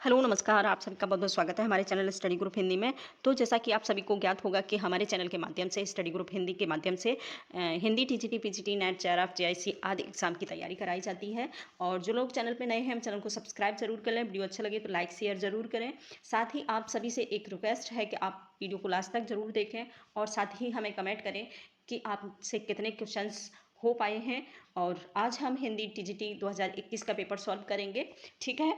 Hello नमस्कार, आप सभी का बहुत-बहुत स्वागत है हमारे चैनल स्टडी ग्रुप हिंदी में। तो जैसा कि आप सभी को ज्ञात होगा कि हमारे चैनल के माध्यम से स्टडी ग्रुप हिंदी के माध्यम से Hindi, TGT, PGT, net, JRF, JIC आदि एग्जाम की तैयारी कराई जाती है। और जो लोग चैनल पे नए हैं, हम चैनल को सब्सक्राइब जरूर कर लें। वीडियो अच्छा लगे तो लाइक शेयर जरूर करें। साथ ही आप सभी से एक रिक्वेस्ट है कि आप वीडियो को लास्ट तक जरूर देखें और साथ ही हमें कमेंट करें कि आपसे कितने क्वेश्चंस हो पाए हैं। और आज हम हिंदी टीजीटी 2021 का पेपर सॉल्व करेंगे। ठीक है,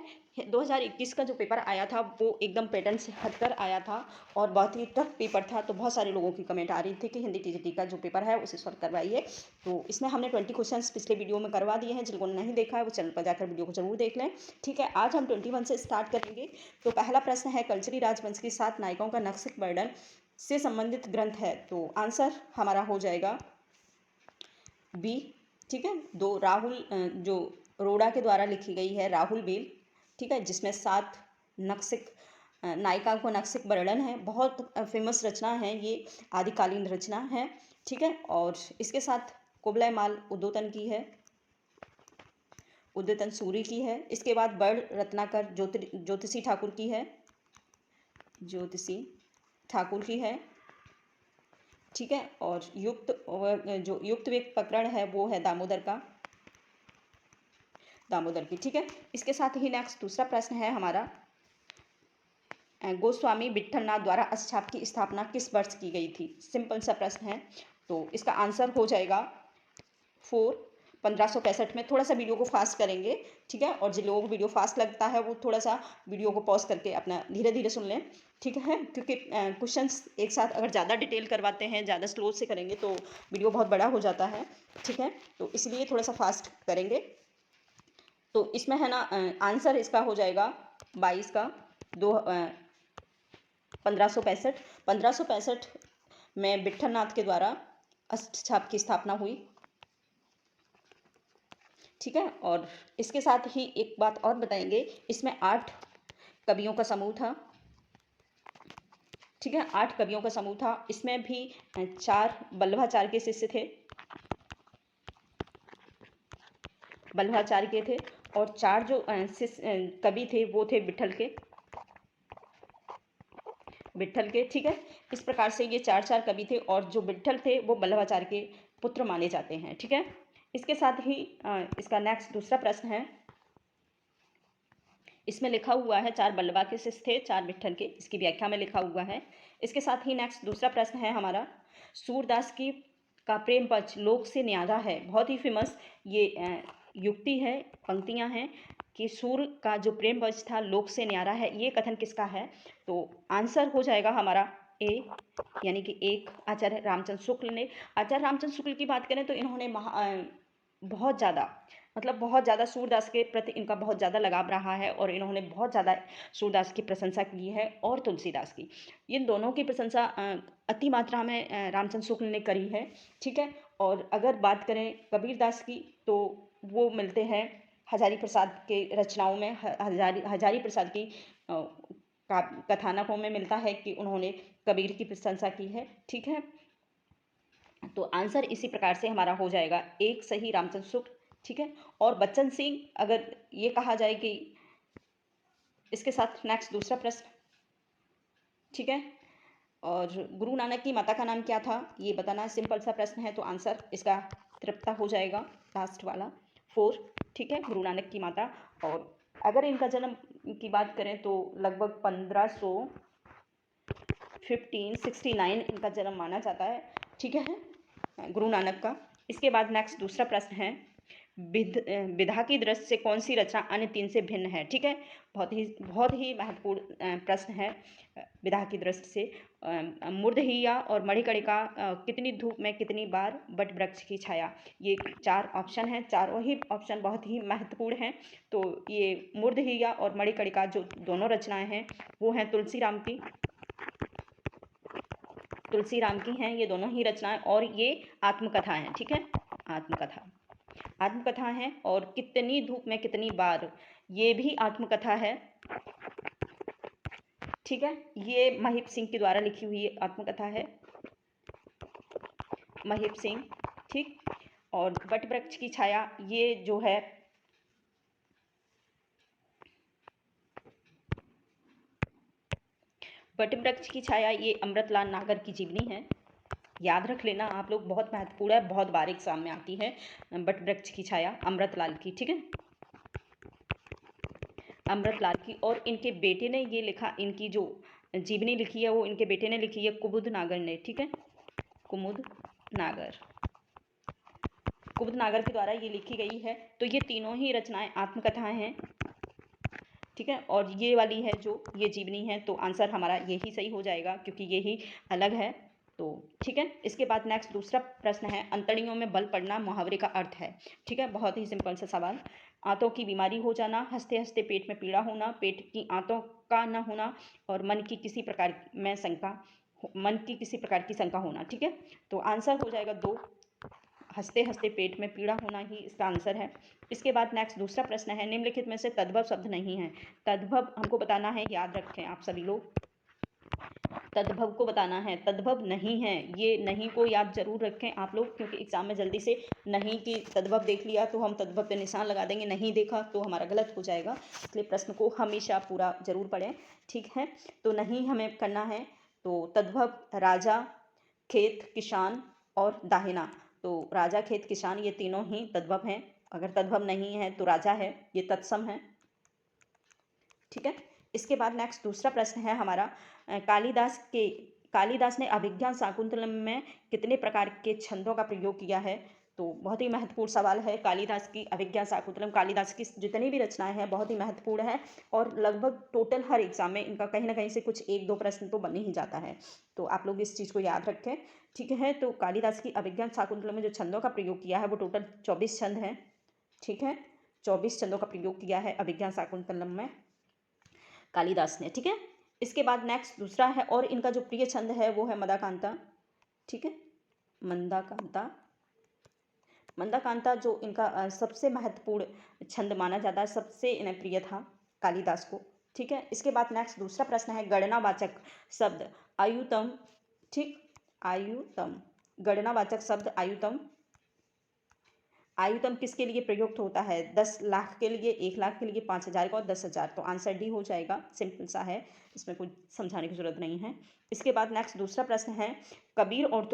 2021 का जो पेपर आया था वो एकदम पैटर्न से हटकर आया था और बहुत ही टफ पेपर था। तो बहुत सारे लोगों की कमेंट आ रही थी कि हिंदी टीजीटी का जो पेपर है उसे सॉल्व करवाइए। तो इसमें हमने 20 क्वेश्चंस पिछले वीडियो में करवा दिए हैं। जिनको नहीं देखा है वो चैनल पर जाकर वीडियो को जरूर देख लें। ठीक है, आज हम 21 से स्टार्ट करेंगे। तो पहला प्रश्न है, कल्चरी राजवंश की 7 नायिकाओं का नक्शक वर्णन से संबंधित ग्रंथ है। तो आंसर हमारा हो जाएगा बी। ठीक है, दो राहुल जो रोड़ा के द्वारा लिखी गई है, राहुल बेल। ठीक है, जिसमें 7 नक्सिक नायिका को नक्सिक वर्णन है। बहुत फेमस रचना है ये, आदिकालीन रचना है। ठीक है, और इसके साथ कुबलाई माल उद्योतन की है, उद्योतन सूरी की है। इसके बाद बड़ रत्नाकर ज्योतिषी ठाकुर की है, ज्योतिषी ठाकुर की है। ठीक है, और जो युक्त वेग प्रकरण है वो है दामोदर की। ठीक है, इसके साथ ही नेक्स्ट दूसरा प्रश्न है हमारा, गोस्वामी विट्ठलनाथ द्वारा अष्टछाप की स्थापना किस वर्ष की गई थी। सिंपल सा प्रश्न है। तो इसका आंसर हो जाएगा 1565 में। थोड़ा सा वीडियो को फास्ट करेंगे। ठीक है, और जिन लोगों को वीडियो फास्ट लगता है वो थोड़ा सा वीडियो को पॉज करके अपना धीरे धीरे सुन लें। ठीक है, क्योंकि क्वेश्चंस एक साथ अगर ज़्यादा डिटेल करवाते हैं, ज़्यादा स्लो से करेंगे तो वीडियो बहुत बड़ा हो जाता है। ठीक है, तो इसलिए थोड़ा सा फास्ट करेंगे। तो इसमें है ना, आंसर इसका हो जाएगा 22 का 1565 में विट्ठलनाथ के द्वारा अष्टछाप की स्थापना हुई। ठीक है, और इसके साथ ही एक बात और बताएंगे, इसमें 8 कवियों का समूह था। ठीक है, 8 कवियों का समूह था। इसमें भी 4 वल्लभाचार्य के शिष्य थे, वल्लभाचार्य के थे। और 4 जो कवि थे वो थे विट्ठल के। ठीक है, इस प्रकार से ये 4 कवि थे और जो विट्ठल थे वो वल्लभाचार्य के पुत्र माने जाते हैं। ठीक है, इसके साथ ही इसका नेक्स्ट दूसरा प्रश्न है। इसमें लिखा हुआ है 4 वल्लभा के शिष्य थे, 4 विट्ठल के। इसकी व्याख्या में लिखा हुआ है। इसके साथ ही नेक्स्ट दूसरा प्रश्न है हमारा, सूरदास की का प्रेम पक्ष लोक से न्यारा है। बहुत ही फेमस ये युक्ति है, पंक्तियां हैं कि सूर का जो प्रेम पक्ष था लोक से न्यारा है। ये कथन किसका है। तो आंसर हो जाएगा हमारा ए, यानी कि एक आचार्य रामचंद्र शुक्ल ने। आचार्य रामचंद्र शुक्ल की बात करें तो इन्होंने बहुत ज़्यादा, मतलब बहुत ज़्यादा सूरदास के प्रति इनका बहुत ज़्यादा लगाव रहा है और इन्होंने बहुत ज़्यादा सूरदास की प्रशंसा की है और तुलसीदास की। इन दोनों की प्रशंसा अति मात्रा में रामचंद्र शुक्ल ने करी है। ठीक है, और अगर बात करें कबीरदास की तो वो मिलते हैं हजारी प्रसाद के रचनाओं में। हजारी प्रसाद की कथानकों में मिलता है कि उन्होंने कबीर की प्रशंसा की है। ठीक है, तो आंसर इसी प्रकार से हमारा हो जाएगा एक सही, रामचंद्र शुक्ल। ठीक है, और बच्चन सिंह अगर ये कहा जाए कि इसके साथ नेक्स्ट दूसरा प्रश्न। ठीक है, और गुरु नानक की माता का नाम क्या था ये बताना, सिंपल सा प्रश्न है। तो आंसर इसका तृप्ता हो जाएगा, लास्ट वाला 4। ठीक है, गुरु नानक की माता। और अगर इनका जन्म की बात करें तो लगभग 1569 इनका जन्म माना जाता है। ठीक है, गुरु नानक का। इसके बाद नेक्स्ट दूसरा प्रश्न है, विधा की दृष्टि से कौन सी रचना अन्य 3 से भिन्न है। ठीक है, बहुत ही महत्वपूर्ण प्रश्न है। विधा की दृष्टि से मूर्धहिया और मणिकर्णिका, कितनी धूप में कितनी बार, वट वृक्ष की छाया। ये 4 ऑप्शन हैं, चारों ही ऑप्शन बहुत ही महत्वपूर्ण हैं। तो ये मूर्धहिया और मणिकर्णिका जो दोनों रचनाएं हैं वो हैं तुलसी राम की हैं ये दोनों ही रचनाएं, और ये आत्मकथा हैं। ठीक है, आत्मकथा है। और कितनी धूप में कितनी बार, ये भी आत्मकथा है। ठीक है, ये महिप सिंह के द्वारा लिखी हुई आत्मकथा है, महिप सिंह। ठीक, और वट वृक्ष की छाया ये जो है बट वृक्ष की छाया ये अमृतलाल नागर की जीवनी है, याद रख लेना आप लोग, बहुत महत्वपूर्ण है, बहुत बार एग्जाम में आती है। बट वृक्ष की छाया अमृतलाल की, ठीक है, अमृतलाल की। और इनके बेटे ने ये लिखा, इनकी जो जीवनी लिखी है वो इनके बेटे ने लिखी है, कुमुद नागर ने, ठीक है, कुमुद नागर, कुमुद नागर के द्वारा ये लिखी गई है। तो ये तीनों ही रचनाएं आत्मकथाएं हैं, ठीक है, और ये वाली है जो ये जीवनी है, तो आंसर हमारा यही सही हो जाएगा क्योंकि यही अलग है। तो ठीक है, इसके बाद नेक्स्ट दूसरा प्रश्न है, अंतड़ियों में बल पड़ना मुहावरे का अर्थ है, ठीक है, बहुत ही सिंपल सा सवाल। आंतों की बीमारी हो जाना, हंसते हंसते पेट में पीड़ा होना, पेट की आंतों का न होना, और मन की किसी प्रकार की शंका होना, ठीक है। तो आंसर हो जाएगा 2, हंसते हंसते पेट में पीड़ा होना ही इसका आंसर है। इसके बाद नेक्स्ट दूसरा प्रश्न है, निम्नलिखित में से तद्भव शब्द नहीं है। तद्भव हमको बताना है, याद रखें आप सभी लोग, तद्भव को बताना है, तद्भव नहीं है, ये नहीं को याद जरूर रखें आप लोग, क्योंकि एग्जाम में जल्दी से नहीं की तद्भव देख लिया तो हम तद्भव पे निशान लगा देंगे, नहीं देखा तो हमारा गलत हो जाएगा, इसलिए प्रश्न को हमेशा पूरा जरूर पढ़ें, ठीक है। तो नहीं हमें करना है, तो तद्भव राजा, खेत, किसान और दाहिना। तो राजा, खेत, किसान ये तीनों ही तद्भव हैं, अगर तद्भव नहीं है तो राजा है, ये तत्सम है, ठीक है। इसके बाद नेक्स्ट दूसरा प्रश्न है हमारा, कालिदास ने अभिज्ञान शाकुंतलम में कितने प्रकार के छंदों का प्रयोग किया है। तो बहुत ही महत्वपूर्ण सवाल है, कालिदास की अभिज्ञान शाकुंतलम, कालिदास की जितनी भी रचनाएं हैं बहुत ही महत्वपूर्ण है, और लगभग टोटल हर एग्जाम में इनका कहीं ना कहीं से कुछ 1-2 प्रश्न तो बन ही जाता है, तो आप लोग इस चीज़ को याद रखें, ठीक है। तो कालिदास की अभिज्ञान शाकुंतलम में जो छंदों का प्रयोग किया है वो टोटल 24 छंद हैं, ठीक है, 24 छंदों का प्रयोग किया है अभिज्ञान शाकुंतलम में कालिदास ने, ठीक है। इसके बाद नेक्स्ट दूसरा है, और इनका जो प्रिय छंद है वो है मंदाकांता, ठीक है, मंदाकांता, मंदाकांता जो इनका सबसे महत्वपूर्ण छंद माना जाता है, सबसे इन्हें प्रिय था कालिदास को, ठीक है। इसके बाद नेक्स्ट दूसरा प्रश्न है, गणनावाचक शब्द आयुतम, ठीक, आयुतम, गणनावाचक शब्द आयुतम, आयुतम किसके लिए प्रयुक्त होता है, 10 लाख के लिए, 1 लाख के लिए, 5,000 का और 10,000, तो आंसर डी हो जाएगा, सिंपल सा है, इसमें कुछ समझाने की जरूरत नहीं है। इसके बाद नेक्स्ट दूसरा प्रश्न है, कबीर और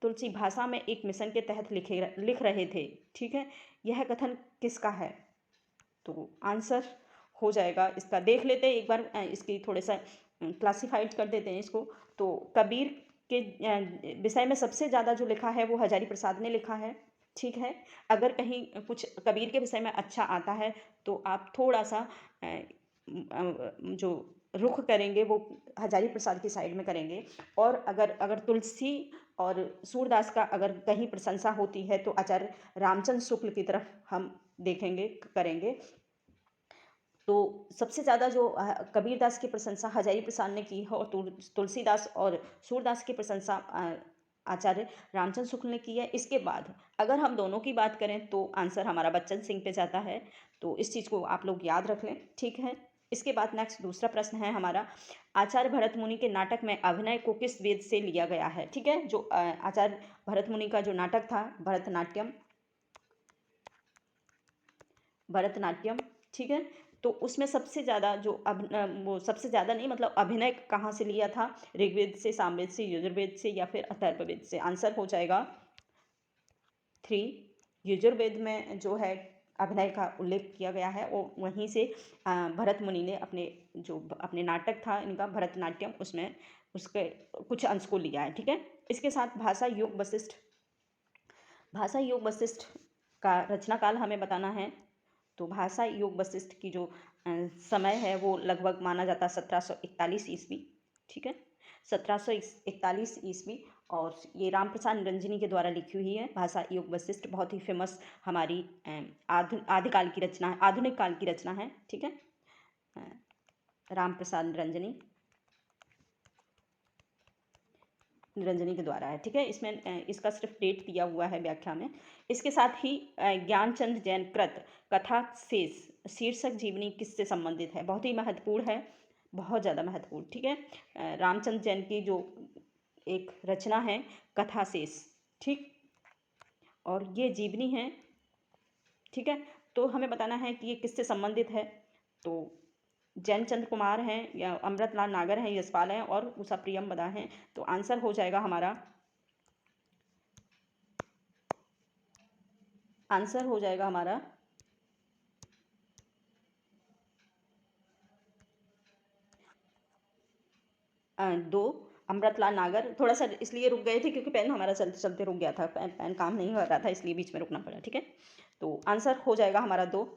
तुलसी भाषा में एक मिशन के तहत लिख रहे थे, ठीक है, यह कथन किसका है। तो आंसर हो जाएगा इसका, देख लेते हैं एक बार, इसकी थोड़े सा क्लासिफाइड कर देते हैं इसको। तो कबीर के विषय में सबसे ज़्यादा जो लिखा है वो हजारी प्रसाद ने लिखा है, ठीक है। अगर कहीं कुछ कबीर के विषय में अच्छा आता है तो आप थोड़ा सा जो रुख करेंगे वो हजारी प्रसाद की साइड में करेंगे, और अगर तुलसी और सूरदास का अगर कहीं प्रशंसा होती है तो आचार्य रामचंद्र शुक्ल की तरफ हम देखेंगे, करेंगे। तो सबसे ज़्यादा जो कबीरदास की प्रशंसा हजारी प्रसाद ने की है, और तुलसीदास और सूरदास की प्रशंसा आचार्य रामचंद्र शुक्ल ने की है। इसके बाद अगर हम दोनों की बात करें तो आंसर हमारा बच्चन सिंह पे जाता है, तो इस चीज़ को आप लोग याद रख लें, ठीक है। इसके बाद नेक्स्ट दूसरा प्रश्न है हमारा, आचार्य भरत मुनि के नाटक में अभिनय को किस वेद से लिया गया है, ठीक है। जो आचार्य भरत मुनि का जो नाटक था भरतनाट्यम, ठीक है, तो उसमें सबसे ज़्यादा जो वो सबसे ज़्यादा नहीं, मतलब अभिनय कहाँ से लिया था, ऋग्वेद से, सामवेद से, यजुर्वेद से, या फिर अथर्ववेद से। आंसर हो जाएगा 3, यजुर्वेद में जो है अभिनय का उल्लेख किया गया है, वो वहीं से भरत मुनि ने अपने नाटक था इनका भरतनाट्यम, उसमें उसके कुछ अंश को लिया है, ठीक है। इसके साथ भाषा योग वशिष्ठ का रचना काल हमें बताना है। तो भाषा योग वशिष्ठ की जो समय है वो लगभग माना जाता है 1741 ईस्वी, ठीक है, 1741 ईस्वी, और ये रामप्रसाद निरंजनी के द्वारा लिखी हुई है भाषा योग वशिष्ठ, बहुत ही फेमस हमारी आधुनिक काल की रचना है, ठीक है, रामप्रसाद निरंजनी के द्वारा है, ठीक है। इसमें इसका सिर्फ डेट दिया हुआ है व्याख्या में। इसके साथ ही ज्ञानचंद जैन कृत कथा शेष शीर्षक जीवनी किससे संबंधित है, बहुत ही महत्वपूर्ण है, बहुत ज़्यादा महत्वपूर्ण, ठीक है। रामचंद्र जैन की जो एक रचना है कथा शेष, ठीक, और ये जीवनी है, ठीक है। तो हमें बताना है कि ये किससे संबंधित है। तो जैन चंद्र कुमार हैं या अमृतलाल नागर हैं, यशपाल हैं और उषा प्रियमवदा हैं। तो आंसर हो जाएगा हमारा, आंसर हो जाएगा हमारा 2 अमृतलाल नागर। थोड़ा सा इसलिए रुक गए थे क्योंकि पेन हमारा चलते चलते रुक गया था, पेन काम नहीं कर रहा था, इसलिए बीच में रुकना पड़ा। ठीक है, तो आंसर हो जाएगा हमारा 2।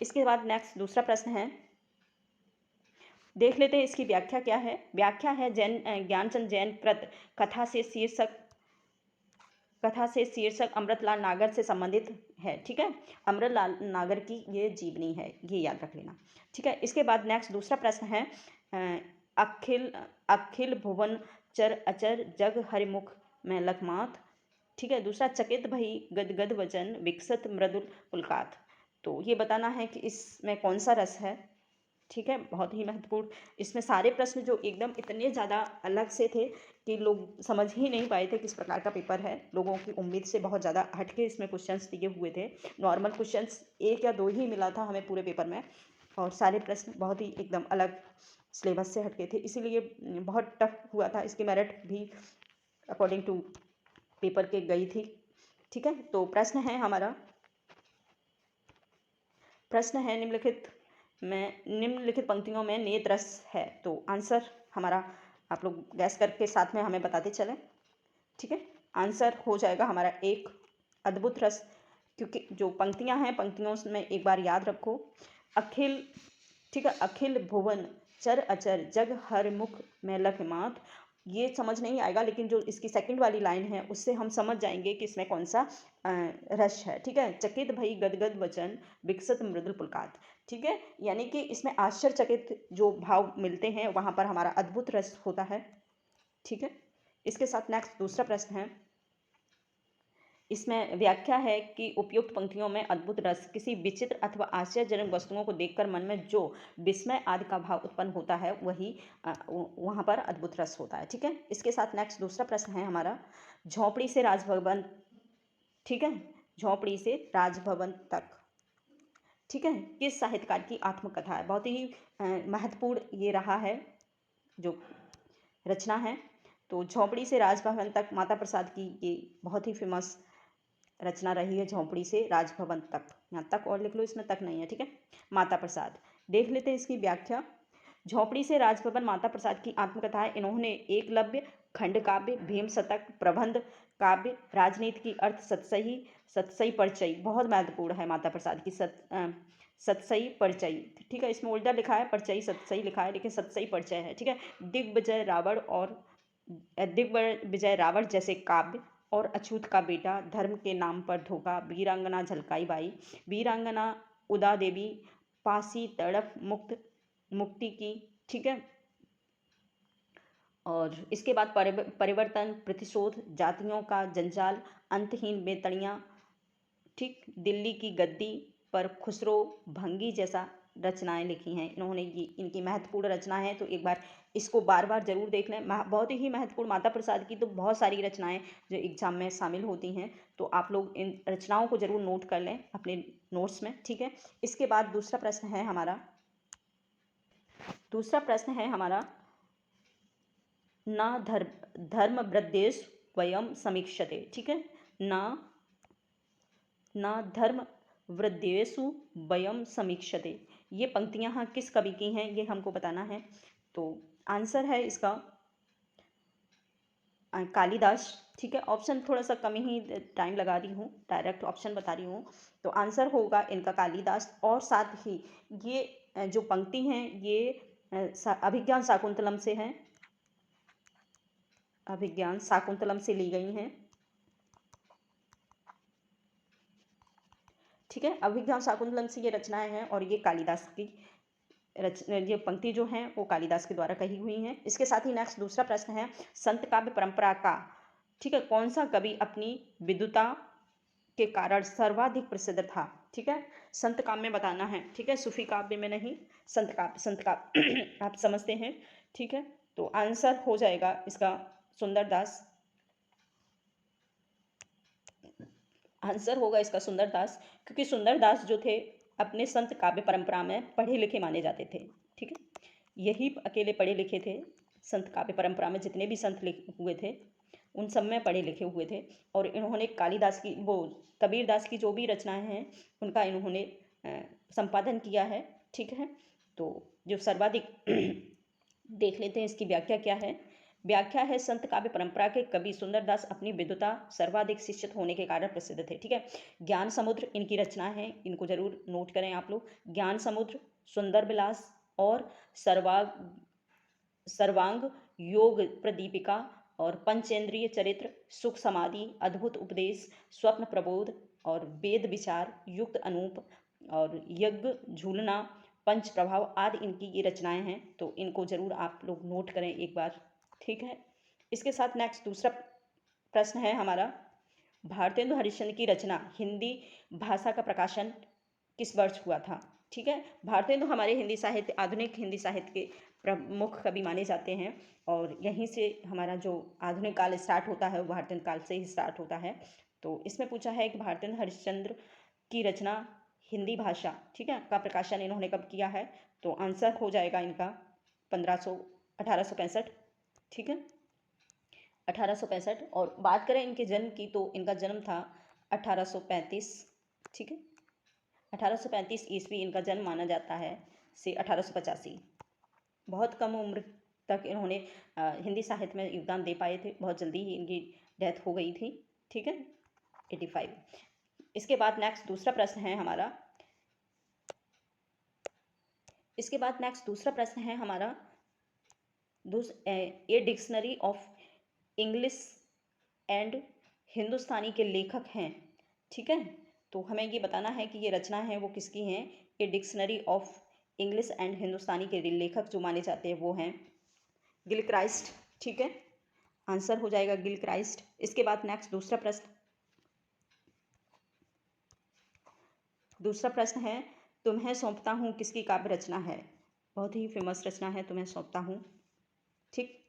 इसके बाद नेक्स्ट दूसरा प्रश्न है, देख लेते हैं इसकी व्याख्या क्या है। व्याख्या है ज्ञानचंद जैन कृत कथा से शीर्षक अमृतलाल नागर से संबंधित है। ठीक है, अमृतलाल नागर की ये जीवनी है, ये याद रख लेना। ठीक है, इसके बाद नेक्स्ट दूसरा प्रश्न है, अखिल अखिल भुवन चर अचर जग हरिमुख में लखमात। ठीक है, दूसरा चकित भई गदगद वचन विकसित मृदुल पुलकात। तो ये बताना है कि इसमें कौन सा रस है। ठीक है, बहुत ही महत्वपूर्ण। इसमें सारे प्रश्न जो एकदम इतने ज़्यादा अलग से थे कि लोग समझ ही नहीं पाए थे किस प्रकार का पेपर है। लोगों की उम्मीद से बहुत ज़्यादा हटके इसमें क्वेश्चंस दिए हुए थे। नॉर्मल क्वेश्चंस 1 या 2 ही मिला था हमें पूरे पेपर में, और सारे प्रश्न बहुत ही एकदम अलग सिलेबस से हटके थे, इसीलिए बहुत टफ हुआ था। इसकी मेरिट भी अकॉर्डिंग टू पेपर के गई थी। ठीक है, तो प्रश्न है हमारा, प्रश्न है निम्नलिखित पंक्तियों में नेत रस है। तो आंसर हमारा आप लोग गैस करके साथ में हमें बताते चलें। ठीक है, आंसर हो जाएगा हमारा 1 अद्भुत रस, क्योंकि जो पंक्तियां हैं पंक्तियों में एक बार याद रखो, अखिल, ठीक है, अखिल भुवन चर अचर जग हर मुख में लखमात, ये समझ नहीं आएगा, लेकिन जो इसकी सेकंड वाली लाइन है उससे हम समझ जाएंगे कि इसमें कौन सा रस है। ठीक है, चकित भई गदगद वचन विकसित मृदुल पुलकात। ठीक है, यानी कि इसमें आश्चर्यचकित जो भाव मिलते हैं वहाँ पर हमारा अद्भुत रस होता है। ठीक है, इसके साथ नेक्स्ट दूसरा प्रश्न है, इसमें व्याख्या है कि उपयुक्त पंक्तियों में अद्भुत रस किसी विचित्र अथवा आश्चर्यजनक वस्तुओं को देखकर मन में जो विस्मय आदि का भाव उत्पन्न होता है वही वहाँ पर अद्भुत रस होता है। ठीक है, इसके साथ नेक्स्ट दूसरा प्रश्न है हमारा, झोंपड़ी से राजभवन, ठीक है, झोंपड़ी से राजभवन तक, ठीक है, किस साहित्यकार की आत्मकथा है। बहुत ही महत्वपूर्ण ये रहा है जो रचना है। तो झोंपड़ी से राजभवन तक माता प्रसाद की ये बहुत ही फेमस रचना रही है, झोंपड़ी से राजभवन तक। यहाँ तक और लिख लो, इसमें तक नहीं है। ठीक है, माता प्रसाद। देख लेते हैं इसकी व्याख्या। झोंपड़ी से राजभवन माता प्रसाद की आत्मकथा है। इन्होंने एकलव्य, खंड काव्य, भीम शतक, प्रबंध काव्य, राजनीति की अर्थ सतसही, सतसई परिचय, बहुत महत्वपूर्ण है माता प्रसाद की सतसई परिचय। ठीक है, इसमें उल्टा लिखा है, परिचय सतसई लिखा है, लेकिन सतसई परिचय है। ठीक है, दिग्विजय रावण जैसे काव्य, और अछूत का बेटा, धर्म के नाम पर धोखा, वीरांगना झलकाई बाई, वीरांगना उदा देवी, फांसी तड़प मुक्ति की। ठीक है, और इसके बाद परिवर्तन, प्रतिशोध, जातियों का जंजाल, अंतहीन बेतड़ियाँ, ठीक, दिल्ली की गद्दी पर खुसरो, भंगी जैसा रचनाएं लिखी हैं इन्होंने। ये इनकी महत्वपूर्ण रचना है, तो एक बार इसको बार बार जरूर देख लें। बहुत ही महत्वपूर्ण माता प्रसाद की तो बहुत सारी रचनाएं जो एग्जाम में शामिल होती हैं, तो आप लोग इन रचनाओं को जरूर नोट कर लें अपने नोट्स में। ठीक है, इसके बाद दूसरा प्रश्न है हमारा, न धर्म वृद्देश वयम समीक्षते। ठीक है, न धर्म वृद्देषु वयम समीक्षते, ये पंक्तियां हाँ किस कवि की हैं ये हमको बताना है। तो आंसर है इसका कालिदास। ठीक है, ऑप्शन थोड़ा सा कम ही टाइम लगा रही हूँ, डायरेक्ट ऑप्शन बता रही हूँ। तो आंसर होगा इनका कालिदास, और साथ ही ये जो पंक्ति हैं ये अभिज्ञान शाकुंतलम से हैं, अभिज्ञान शाकुंतलम से ली गई हैं। ठीक है, अभिज्ञान शाकुंतलम से ये रचनाएं हैं, और ये कालिदास की ये पंक्ति जो है वो कालिदास के द्वारा कही हुई हैं। इसके साथ ही नेक्स्ट दूसरा प्रश्न है, संत काव्य परंपरा का, ठीक है, कौन सा कवि अपनी विद्वता के कारण सर्वाधिक प्रसिद्ध था। ठीक है, संत काव्य में बताना है। ठीक है, सूफी काव्य में नहीं, संत काव्य आप समझते हैं। ठीक है, तो आंसर हो जाएगा इसका सुंदरदास। आंसर होगा इसका सुंदरदास, क्योंकि सुंदरदास जो थे अपने संत काव्य परंपरा में पढ़े लिखे माने जाते थे। ठीक है, यही अकेले पढ़े लिखे थे संत काव्य परंपरा में, जितने भी संत हुए थे उन सब में पढ़े लिखे हुए थे। और इन्होंने कालिदास की वो कबीरदास की जो भी रचनाएं हैं उनका इन्होंने संपादन किया है। ठीक है, तो जो सर्वाधिक देख लेते हैं इसकी व्याख्या क्या है। व्याख्या है, संत काव्य परंपरा के कवि सुंदरदास अपनी विद्वता सर्वाधिक शिक्षित होने के कारण प्रसिद्ध थे। ठीक है, ज्ञान समुद्र इनकी रचना है, इनको जरूर नोट करें आप लोग। ज्ञान समुद्र, सुंदर विलास और सर्वांग योग प्रदीपिका और पंचेंद्रिय चरित्र, सुख समाधि, अद्भुत उपदेश, स्वप्न प्रबोध और वेद विचार युक्त अनूप और यज्ञ झूलना, पंच प्रभाव आदि इनकी ये रचनाएं हैं। तो इनको जरूर आप लोग नोट करें एक बार। ठीक है, इसके साथ नेक्स्ट दूसरा प्रश्न है हमारा, भारतेंदु हरिश्चंद्र की रचना हिंदी भाषा का प्रकाशन किस वर्ष हुआ था। ठीक है, भारतेंदु हमारे हिंदी साहित्य, आधुनिक हिंदी साहित्य के प्रमुख कवि माने जाते हैं और यहीं से हमारा जो आधुनिक काल स्टार्ट होता है वो भारतेंदु काल से ही स्टार्ट होता है। तो इसमें पूछा है कि भारतेंदु हरिश्चंद्र की रचना हिंदी भाषा, ठीक है, का प्रकाशन इन्होंने कब किया है। तो आंसर हो जाएगा इनका 1865। ठीक है, 1865। और बात करें इनके जन्म की तो इनका जन्म था 1835। ठीक है, 1835 ईस्वी इनका जन्म माना जाता है से 1885। बहुत कम उम्र तक इन्होंने हिंदी साहित्य में योगदान दे पाए थे, बहुत जल्दी ही इनकी डेथ हो गई थी। ठीक है, 85। इसके बाद नेक्स्ट दूसरा प्रश्न है हमारा, इसके बाद नेक्स्ट दूसरा प्रश्न है हमारा, ये डिक्शनरी ऑफ इंग्लिश एंड हिंदुस्तानी के लेखक हैं। ठीक है, तो हमें ये बताना है कि ये रचना है वो किसकी हैं। ये डिक्शनरी ऑफ इंग्लिश एंड हिंदुस्तानी के लेखक जो माने जाते हैं वो हैं गिलक्राइस्ट। ठीक है, आंसर हो जाएगा गिलक्राइस्ट। इसके बाद नेक्स्ट दूसरा प्रश्न है, तुम्हें सौंपता हूँ किसकी काव्य रचना है। बहुत ही फेमस रचना है तुम्हें सौंपता हूँ। ठीक,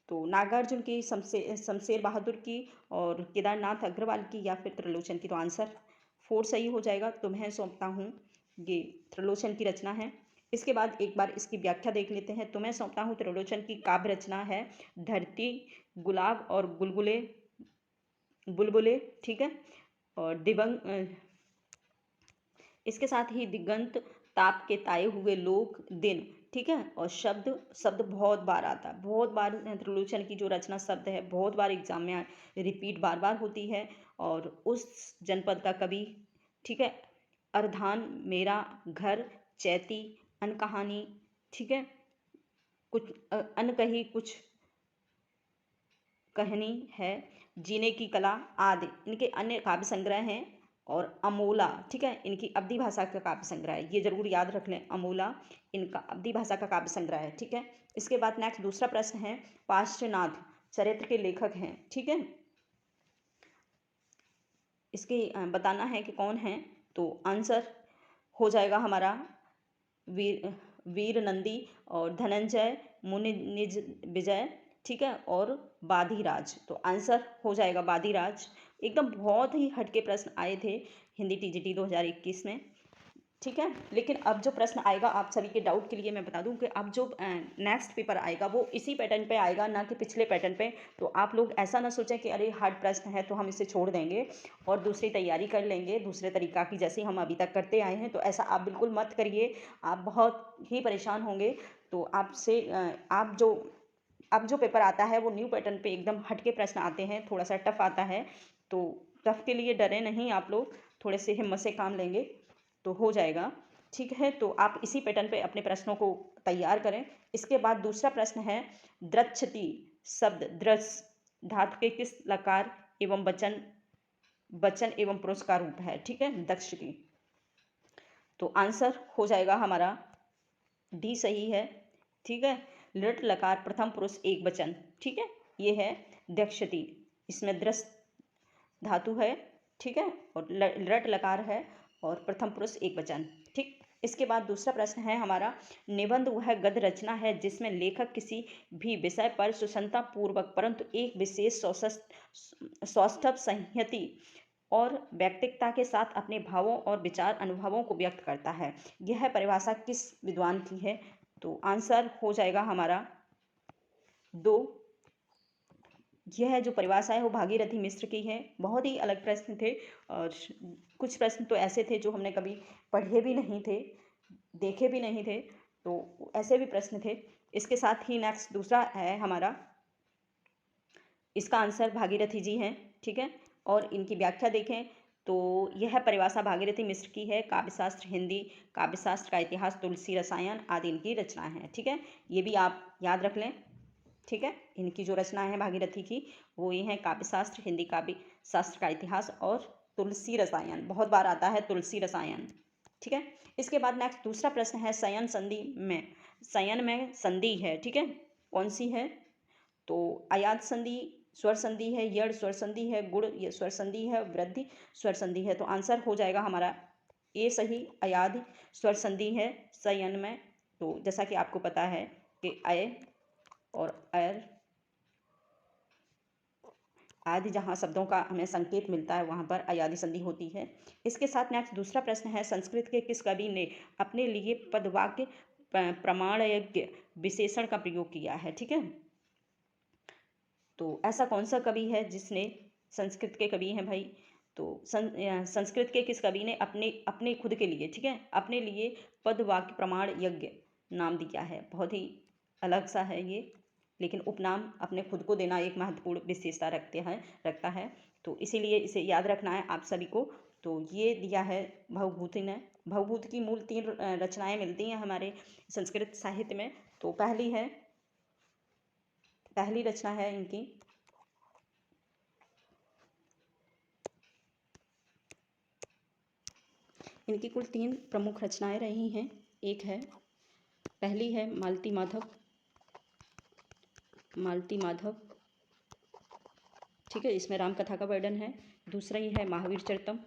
तो नागार्जुन की, शमशेर बहादुर की और केदारनाथ अग्रवाल की या फिर त्रिलोचन की। तो आंसर 4 सही हो जाएगा, तुम्हें सौंपता हूँ ये त्रिलोचन की रचना है। इसके बाद एक बार इसकी व्याख्या देख लेते हैं। तुम्हें सौंपता हूँ त्रिलोचन की काव्य रचना है धरती, गुलाब और बुलबुले। ठीक है, और इसके साथ ही दिगंत, ताप के ताए हुए लोग, दिन। ठीक है, और शब्द बहुत बार आता है, बहुत बार त्रिलोचन की जो रचना शब्द है बहुत बार एग्जाम में रिपीट बार बार होती है। और उस जनपद का कवि, ठीक है, अर्धान, मेरा घर, चैती, अनकहानी, ठीक है, कुछ अनकही, कुछ कहानी है, जीने की कला आदि इनके अन्य काव्य संग्रह हैं। और अमोला, ठीक है, इनकी अवधी भाषा का काव्य संग्रह है, ये जरूर याद रख लें, अमोला इनका अवधी भाषा का काव्य संग्रह है। ठीक है, इसके बाद नेक्स्ट दूसरा प्रश्न है, पार्श्वनाथ चरित्र के लेखक हैं। ठीक है, इसकी बताना है कि कौन है। तो आंसर हो जाएगा हमारा वीर नंदी और धनंजय मुनिज विजय। ठीक है, और बाधीराज। तो आंसर हो जाएगा बाधीराज। एकदम बहुत ही हटके प्रश्न आए थे हिंदी टीजीटी 2021 में। ठीक है, लेकिन अब जो प्रश्न आएगा आप सभी के डाउट के लिए मैं बता दूं कि अब जो नेक्स्ट पेपर आएगा वो इसी पैटर्न पे आएगा, ना कि पिछले पैटर्न पे। तो आप लोग ऐसा ना सोचें कि अरे हार्ड प्रश्न है तो हम इसे छोड़ देंगे और दूसरी तैयारी कर लेंगे दूसरे तरीका की, जैसे हम अभी तक करते आए हैं। तो ऐसा आप बिल्कुल मत करिए, आप बहुत ही परेशान होंगे। तो आपसे अब जो पेपर आता है वो न्यू पैटर्न पे एकदम हटके प्रश्न आते हैं, थोड़ा सा टफ आता है। तो टफ के लिए डरे नहीं आप लोग, थोड़े से हिम्मत से काम लेंगे तो हो जाएगा। ठीक है, तो आप इसी पैटर्न पे अपने प्रश्नों को तैयार करें। इसके बाद दूसरा प्रश्न है, द्रच्छति शब्द द्रस धातु के किस लकार एवं वचन एवं पुरुष का रूप है। ठीक है, दक्ष की। तो आंसर हो जाएगा हमारा डी सही है। ठीक है, लट लकार प्रथम पुरुष एक वचन। ठीक है, ये है दक्षति, इसमें द्रस धातु है। ठीक है, और लट लकार है और प्रथम पुरुष एक वचन। ठीक, इसके बाद दूसरा प्रश्न है हमारा, निबंध वह गद्य रचना है जिसमें लेखक किसी भी विषय पर सुसंता पूर्वक परंतु एक विशेष सौष्ठव संहति और व्यक्तिकता के साथ अपने भावों और विचार अनुभवों को व्यक्त करता है। यह परिभाषा किस विद्वान की है? तो आंसर हो जाएगा हमारा 2। यह जो परिभाषा है वो भागीरथी मिश्र की है। बहुत ही अलग प्रश्न थे और कुछ प्रश्न तो ऐसे थे जो हमने कभी पढ़े भी नहीं थे, देखे भी नहीं थे, तो ऐसे भी प्रश्न थे। इसके साथ ही नेक्स्ट दूसरा है हमारा, इसका आंसर भागीरथी जी हैं, ठीक है। और इनकी व्याख्या देखें तो यह परिभाषा भागीरथी मिश्र की है। काव्यशास्त्र, हिंदी काव्यशास्त्र का इतिहास, तुलसी रसायन आदि इनकी रचनाएं हैं, ठीक है। ये भी आप याद रख लें, ठीक है। इनकी जो रचना है भागीरथी की वो ये है काव्यशास्त्र, हिंदी काव्य शास्त्र का इतिहास और तुलसी रसायन। बहुत बार आता है तुलसी रसायन, ठीक है। इसके बाद नेक्स्ट दूसरा प्रश्न है शयन संधि में, शयन में संधि है, ठीक है, कौन सी है? तो अयाद संधि स्वर संधि है, यड़ स्वर संधि है, गुड़ ये स्वर संधि है, वृद्धि स्वर संधि है। तो आंसर हो जाएगा हमारा ए सही, अयाद स्वर संधि है शयन में। तो जैसा कि आपको पता है कि अय और अर आदि जहाँ शब्दों का हमें संकेत मिलता है वहाँ पर अयादि संधि होती है। इसके साथ नेक्स्ट दूसरा प्रश्न है संस्कृत के किस कवि ने अपने लिए पदवाक्य प्रमाणयज्ञ विशेषण का प्रयोग किया है, ठीक है। तो ऐसा कौन सा कवि है जिसने, संस्कृत के कवि हैं भाई, तो संस्कृत के किस कवि ने अपने अपने खुद के लिए, ठीक है, अपने लिए पदवाक्य प्रमाण यज्ञ नाम दिया है? बहुत ही अलग सा है ये, लेकिन उपनाम अपने खुद को देना एक महत्वपूर्ण विशेषता रखता है, तो इसीलिए इसे याद रखना है आप सभी को। तो ये दिया है भवभूति ने। भवभूति की मूल 3 रचनाएं मिलती हैं हमारे संस्कृत साहित्य में। तो पहली रचना है इनकी कुल 3 प्रमुख रचनाएं रही हैं। एक है, पहली है मालती माधव, ठीक है, इसमें रामकथा का वर्णन है। दूसरा ही है महावीर चरितम,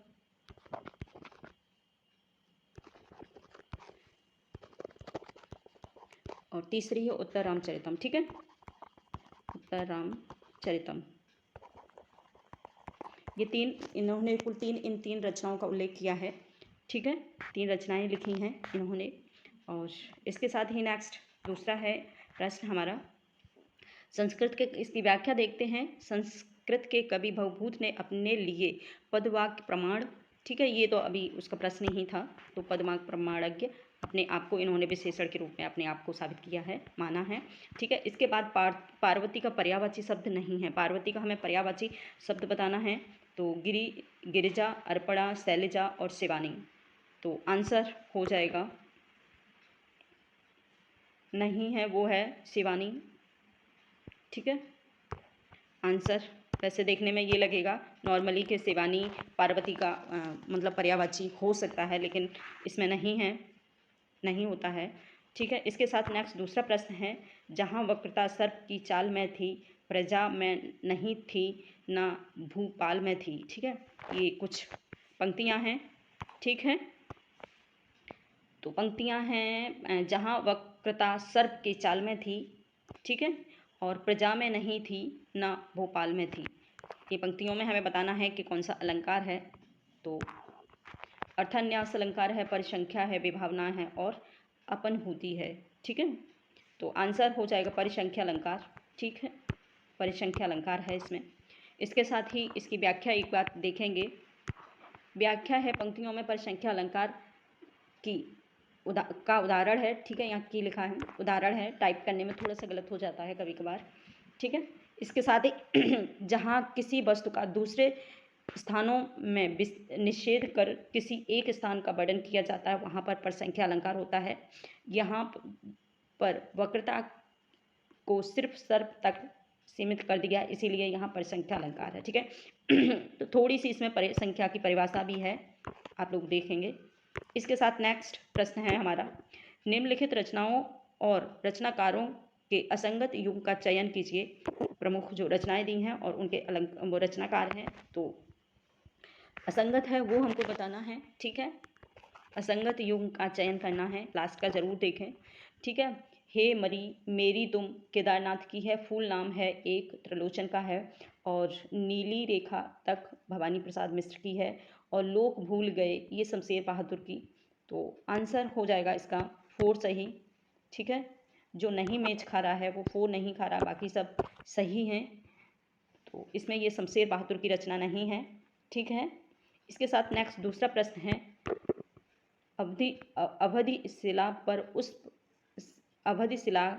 और तीसरी है उत्तर रामचरितम, ठीक है, उत्तर रामचरितम। ये 3 इन्होंने कुल 3 इन 3 रचनाओं का उल्लेख किया है, ठीक है, 3 रचनाएं लिखी हैं इन्होंने। और इसके साथ ही नेक्स्ट दूसरा है प्रश्न हमारा, संस्कृत के, इसकी व्याख्या देखते हैं। संस्कृत के कवि भवभूत ने अपने लिए पदवाक्य प्रमाण, ठीक है, ये तो अभी उसका प्रश्न ही था, तो पदवाक्य प्रमाणज्ञ अपने आप को इन्होंने विशेषण के रूप में अपने आप को साबित किया है, माना है, ठीक है। इसके बाद पार्वती का पर्यायवाची शब्द नहीं है, पार्वती का हमें पर्यायवाची शब्द बताना है। तो गिरिजा, अर्पणा, शैलजा और शिवानी। तो आंसर हो जाएगा, नहीं है, वो है शिवानी, ठीक है। आंसर वैसे देखने में ये लगेगा नॉर्मली कि शिवानी पार्वती का मतलब पर्यायवाची हो सकता है, लेकिन इसमें नहीं है, नहीं होता है, ठीक है। इसके साथ नेक्स्ट दूसरा प्रश्न है, जहाँ वक्रता सर्प की चाल में थी, प्रजा में नहीं थी, ना भूपाल में थी, ठीक है। ये कुछ पंक्तियाँ हैं, ठीक है। तो पंक्तियाँ हैं, जहाँ वक्रता सर्प की चाल में थी, ठीक है, और प्रजा में नहीं थी, ना भोपाल में थी। ये पंक्तियों में हमें बताना है कि कौन सा अलंकार है। तो अर्थान्यास अलंकार है, परिसंख्या है, विभावना है और अपनभूति है, ठीक है। तो आंसर हो जाएगा परिसंख्या अलंकार, ठीक है, परिसंख्या अलंकार है इसमें। इसके साथ ही इसकी व्याख्या एक बार देखेंगे। व्याख्या है पंक्तियों में परिसंख्या अलंकार की का उदाहरण है, ठीक है, यहाँ की लिखा है उदाहरण है, टाइप करने में थोड़ा सा गलत हो जाता है कभी कभार, ठीक है। इसके साथ ही जहाँ किसी वस्तु का दूसरे स्थानों में निषेध कर किसी एक स्थान का वर्णन किया जाता है, वहाँ पर परिसंख्या अलंकार होता है। यहाँ पर वक्रता को सिर्फ सर्प तक सीमित कर दिया, इसीलिए यहाँ परिसंख्या अलंकार है, ठीक है। तो थोड़ी सी इसमें परिसंख्या की परिभाषा भी है, आप लोग देखेंगे। इसके साथ नेक्स्ट प्रश्न है हमारा, निम्नलिखित रचनाओं और रचनाकारों के असंगत युग का चयन कीजिए। प्रमुख जो रचनाएं दी हैं और उनके वो रचनाकार हैं। तो असंगत है वो हमको बताना है, ठीक है, असंगत युग का चयन करना है, लास्ट का जरूर देखें, ठीक है। हे मरी मेरी तुम केदारनाथ की है, फूल नाम है एक त्रिलोचन का है, और नीली रेखा तक भवानी प्रसाद मिश्र की है, और लोक भूल गए ये शमशेर बहादुर की। तो आंसर हो जाएगा इसका 4 सही। ठीक है, जो नहीं मैच खा रहा है वो 4 नहीं खा रहा, बाकी सब सही हैं। तो इसमें ये शमशेर बहादुर की रचना नहीं है। ठीक है, इसके साथ नेक्स्ट दूसरा प्रश्न है, अवधि शिला पर उस अवधि शिला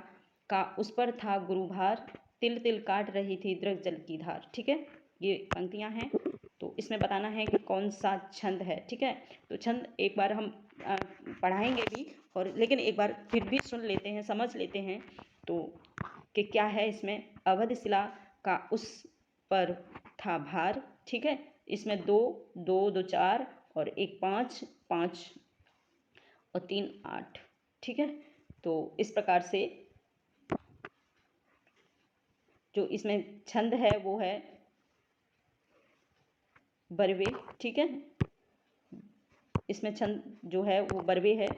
का उस पर था गुरुभार, तिल तिल काट रही थी दृढ़ जल की धार। ठीक है, ये पंक्तियां हैं। तो इसमें बताना है कि कौन सा छंद है। ठीक है, तो छंद एक बार हम पढ़ाएंगे भी, और लेकिन एक बार फिर भी सुन लेते हैं, समझ लेते हैं तो कि क्या है इसमें। अवधि शिला का उस पर था भार। ठीक है, इसमें 2 2 2 4 और 1 5 5 और 3 8। ठीक है, तो इस प्रकार से जो इसमें छंद है वो है बरवे। ठीक है, इसमें छंद जो है वो बरवे है।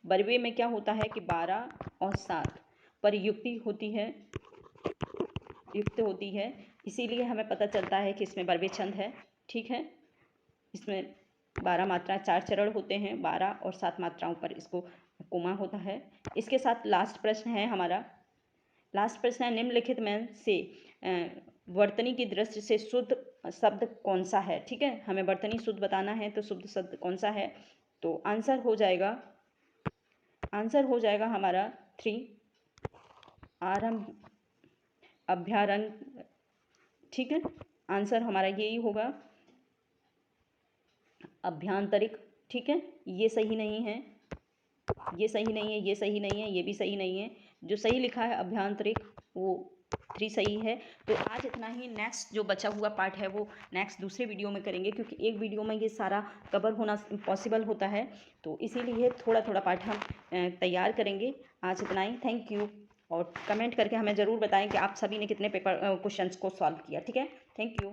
बरवे में क्या होता है कि 12 और 7 पर युक्ति होती है, युक्त होती है, इसीलिए हमें पता चलता है कि इसमें बरवे छंद है। ठीक है, इसमें 12 मात्रा 4 चरण होते हैं, 12 और 7 मात्राओं पर इसको कोमा होता है। इसके साथ लास्ट प्रश्न है हमारा। लास्ट प्रश्न है, निम्नलिखित में से वर्तनी की दृष्टि से शुद्ध शब्द कौन सा है। ठीक है, हमें वर्तनी शुद्ध बताना है, तो शुद्ध शब्द कौन सा है। तो आंसर हो जाएगा हमारा 3 आरंभ अभ्यारण्य। ठीक है, आंसर हमारा यही होगा अभ्यांतरिक। ठीक है, ये सही नहीं है, ये सही नहीं है, ये सही नहीं है, ये भी सही नहीं है। जो सही लिखा है अभ्यांतरिक वो 3 सही है। तो आज इतना ही। नेक्स्ट जो बचा हुआ पार्ट है वो नेक्स्ट दूसरे वीडियो में करेंगे, क्योंकि एक वीडियो में ये सारा कवर होना पॉसिबल होता है, तो इसीलिए थोड़ा थोड़ा पार्ट हम तैयार करेंगे। आज इतना ही, थैंक यू। और कमेंट करके हमें ज़रूर बताएं कि आप सभी ने कितने पेपर क्वेश्चंस को सॉल्व किया। ठीक है, थैंक यू।